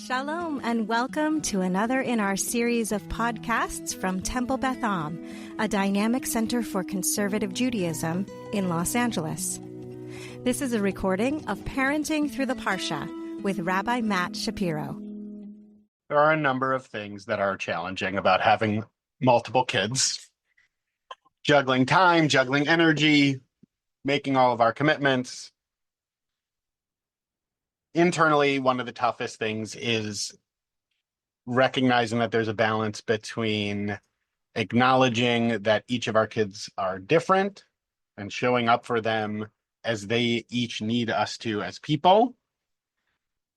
Shalom and welcome to another in our series of podcasts from Temple Beth Am, a dynamic center for conservative Judaism in Los Angeles. This is a recording of Parenting Through the Parsha with Rabbi Matt Shapiro. There are a number of things that are challenging about having multiple kids. Juggling time, juggling energy, making all of our commitments. Internally, one of the toughest things is recognizing that there's a balance between acknowledging that each of our kids are different and showing up for them as they each need us to as people,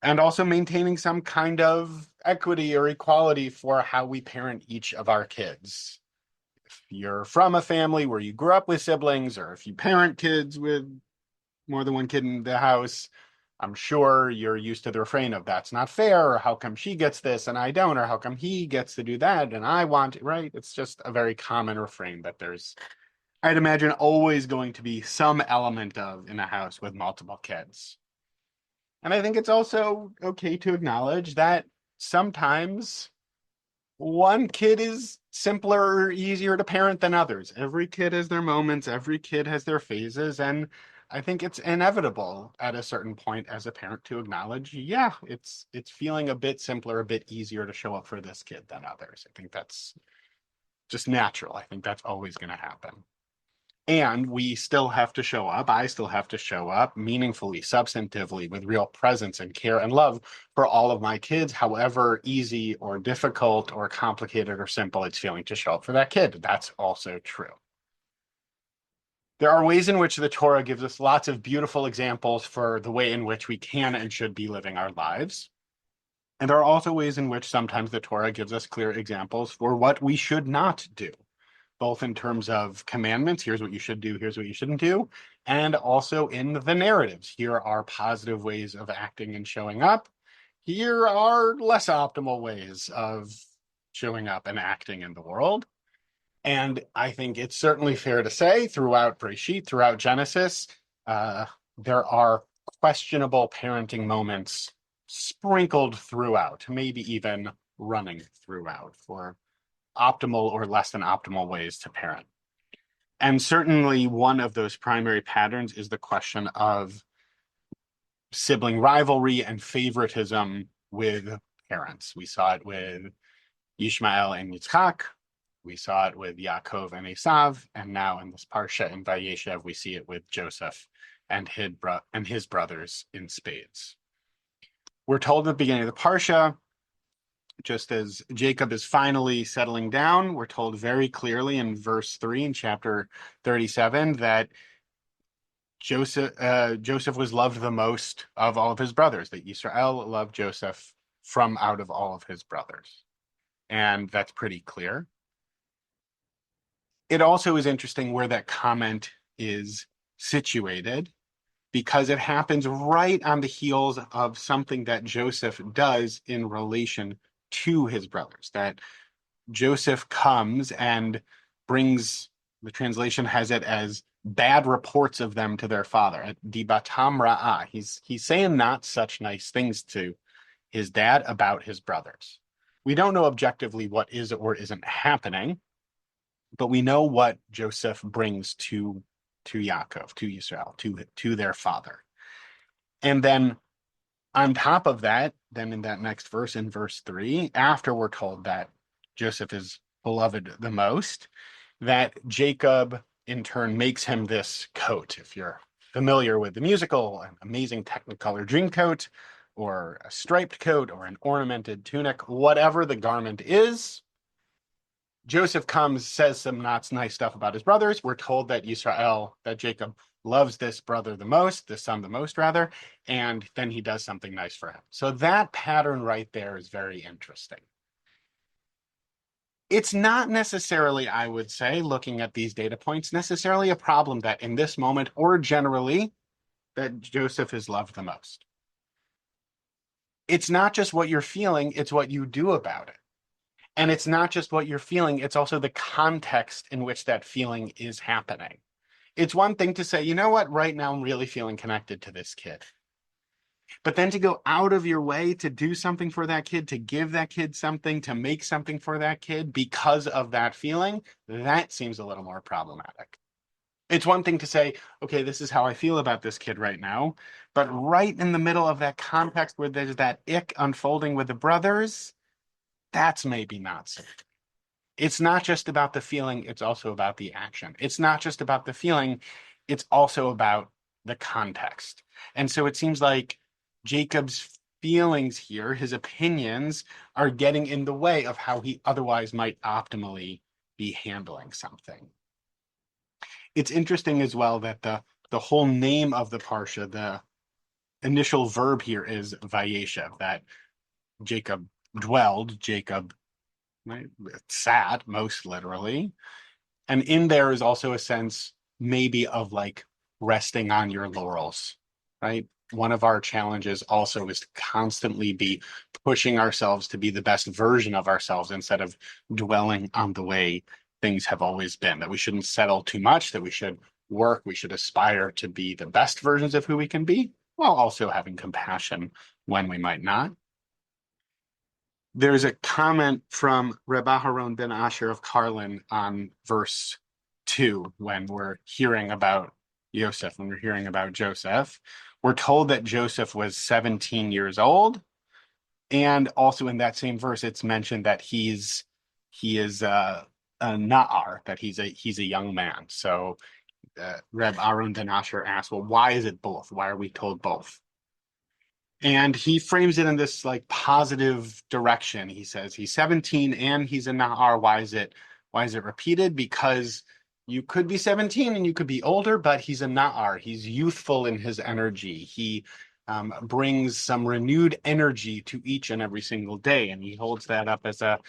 and also maintaining some kind of equity or equality for how we parent each of our kids. If you're from a family where you grew up with siblings, or if you parent kids with more than one kid in the house, I'm sure you're used to the refrain of that's not fair, or how come she gets this and I don't, or how come he gets to do that and I want it, right? It's just a very common refrain that there's, I'd imagine, always going to be some element of in a house with multiple kids. And I think it's also okay to acknowledge that sometimes one kid is simpler or easier to parent than others. Every kid has their moments, every kid has their phases, and I think it's inevitable at a certain point as a parent to acknowledge, yeah, it's feeling a bit simpler, a bit easier to show up for this kid than others. I think that's just natural. I think that's always going to happen. And we still have to show up. I still have to show up meaningfully, substantively, with real presence and care and love for all of my kids, however easy or difficult or complicated or simple it's feeling to show up for that kid. That's also true. There are ways in which the Torah gives us lots of beautiful examples for the way in which we can and should be living our lives. And there are also ways in which sometimes the Torah gives us clear examples for what we should not do, both in terms of commandments, here's what you should do, here's what you shouldn't do, and also in the narratives. Here are positive ways of acting and showing up. Here are less optimal ways of showing up and acting in the world. And I think it's certainly fair to say throughout Breshit, throughout Genesis, there are questionable parenting moments sprinkled throughout, maybe even running throughout for optimal or less than optimal ways to parent. And certainly one of those primary patterns is the question of sibling rivalry and favoritism with parents. We saw it with Ishmael and Yitzchak. We saw it with Yaakov and Esav, and now in this Parsha in VaYeshev, we see it with Joseph and his brothers in spades. We're told at the beginning of the Parsha, just as Jacob is finally settling down, we're told very clearly in verse 3 in chapter 37 that Joseph was loved the most of all of his brothers, that Israel loved Joseph from out of all of his brothers. And that's pretty clear. It also is interesting where that comment is situated, because it happens right on the heels of something that Joseph does in relation to his brothers, that Joseph comes and brings, the translation has it as bad reports of them to their father, dibatam ra'ah. He's saying not such nice things to his dad about his brothers. We don't know objectively what is or isn't happening, but we know what Joseph brings to Yaakov, to Israel, to their father. And then on top of that, then in that next verse, in verse 3, after we're told that Joseph is beloved the most, that Jacob in turn makes him this coat. If you're familiar with the musical, an amazing Technicolor Dreamcoat, or a striped coat, or an ornamented tunic, whatever the garment is, Joseph comes, says some not nice stuff about his brothers. We're told that that Jacob loves this brother the most, this son the most rather, and then he does something nice for him. So that pattern right there is very interesting. It's not necessarily, I would say, looking at these data points, necessarily a problem that in this moment or generally that Joseph is loved the most. It's not just what you're feeling, it's what you do about it. And it's not just what you're feeling, it's also the context in which that feeling is happening. It's one thing to say, you know what, right now I'm really feeling connected to this kid. But then to go out of your way to do something for that kid, to give that kid something, to make something for that kid because of that feeling, that seems a little more problematic. It's one thing to say, okay, this is how I feel about this kid right now. But right in the middle of that context where there's that ick unfolding with the brothers, that's maybe not so. It's not just about the feeling, it's also about the action. It's not just about the feeling, it's also about the context. And so it seems like Jacob's feelings here, his opinions, are getting in the way of how he otherwise might optimally be handling something. It's interesting as well that the whole name of the Parsha, the initial verb here is VaYeshev, that Jacob dwelled, Jacob sat, most literally. And in there is also a sense maybe of like resting on your laurels, right? One of our challenges also is to constantly be pushing ourselves to be the best version of ourselves instead of dwelling on the way things have always been, that we shouldn't settle too much, that we should work, we should aspire to be the best versions of who we can be, while also having compassion when we might not. There's a comment from Rabbi Haron ben Asher of Carlin on verse 2 when we're hearing about Yosef, when we're hearing about Joseph. We're told that Joseph was 17 years old. And also in that same verse, it's mentioned that he is a Na'ar, that he's a young man. So Reb Aaron ben Asher asks, well, why is it both? Why are we told both? And he frames it in this like positive direction. He says he's 17 and he's a Nahar. Why is it repeated? Because you could be 17 and you could be older, but he's a Nahar. He's youthful in his energy. He brings some renewed energy to each and every single day. And he holds that up as a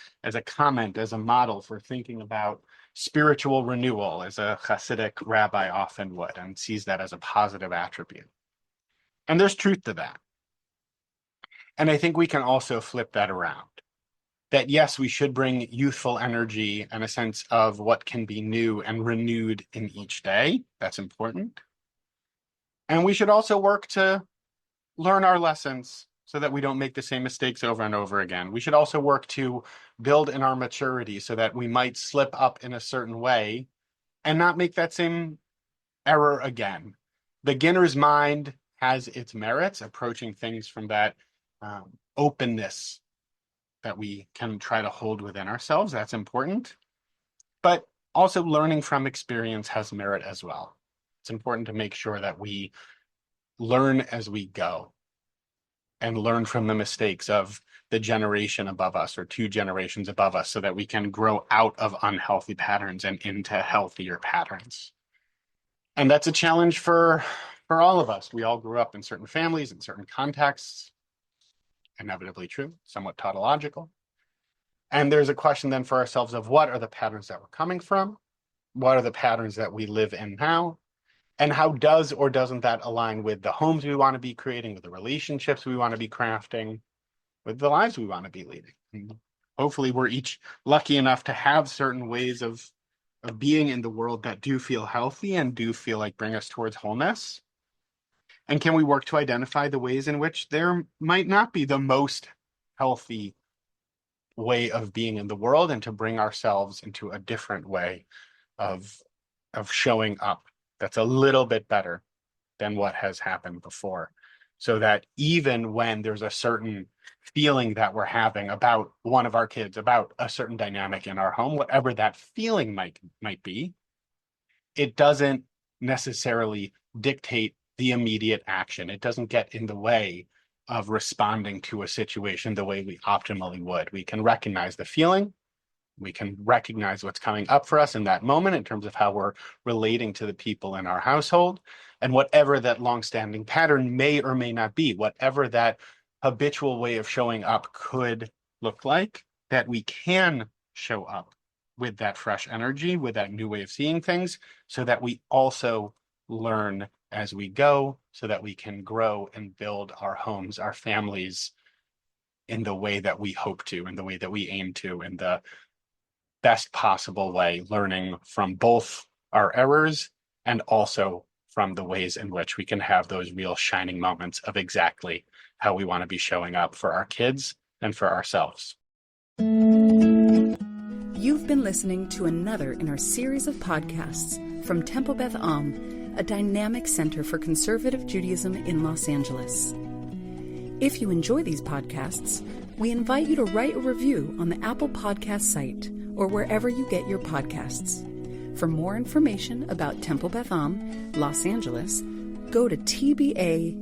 comment, as a model for thinking about spiritual renewal, as a Hasidic rabbi often would, and sees that as a positive attribute. And there's truth to that. And I think we can also flip that around. That yes, we should bring youthful energy and a sense of what can be new and renewed in each day. That's important. And we should also work to learn our lessons so that we don't make the same mistakes over and over again. We should also work to build in our maturity so that we might slip up in a certain way and not make that same error again. Beginner's mind has its merits, approaching things from that openness that we can try to hold within ourselves. That's important. But also learning from experience has merit as well. It's important to make sure that we learn as we go and learn from the mistakes of the generation above us or 2 generations above us so that we can grow out of unhealthy patterns and into healthier patterns. And that's a challenge for all of us. We all grew up in certain families, in certain contexts. Inevitably true, somewhat tautological. And there's a question then for ourselves of what are the patterns that we're coming from? What are the patterns that we live in now? And how does or doesn't that align with the homes we want to be creating, with the relationships we want to be crafting, with the lives we want to be leading? And hopefully we're each lucky enough to have certain ways of being in the world that do feel healthy and do feel like bring us towards wholeness. And can we work to identify the ways in which there might not be the most healthy way of being in the world and to bring ourselves into a different way of showing up that's a little bit better than what has happened before, so that even when there's a certain feeling that we're having about one of our kids, about a certain dynamic in our home, whatever that feeling might be, it doesn't necessarily dictate the immediate action. It doesn't get in the way of responding to a situation the way we optimally would. We can recognize the feeling. We can recognize what's coming up for us in that moment in terms of how we're relating to the people in our household. And whatever that longstanding pattern may or may not be, whatever that habitual way of showing up could look like, that we can show up with that fresh energy, with that new way of seeing things, so that we also learn as we go, so that we can grow and build our homes, our families in the way that we hope to, in the way that we aim to, in the best possible way, learning from both our errors and also from the ways in which we can have those real shining moments of exactly how we want to be showing up for our kids and for ourselves. You've been listening to another in our series of podcasts from Temple Beth Am, a dynamic center for conservative Judaism in Los Angeles. If you enjoy these podcasts, we invite you to write a review on the Apple Podcast site or wherever you get your podcasts. For more information about Temple Beth Am, Los Angeles, go to tbala.org.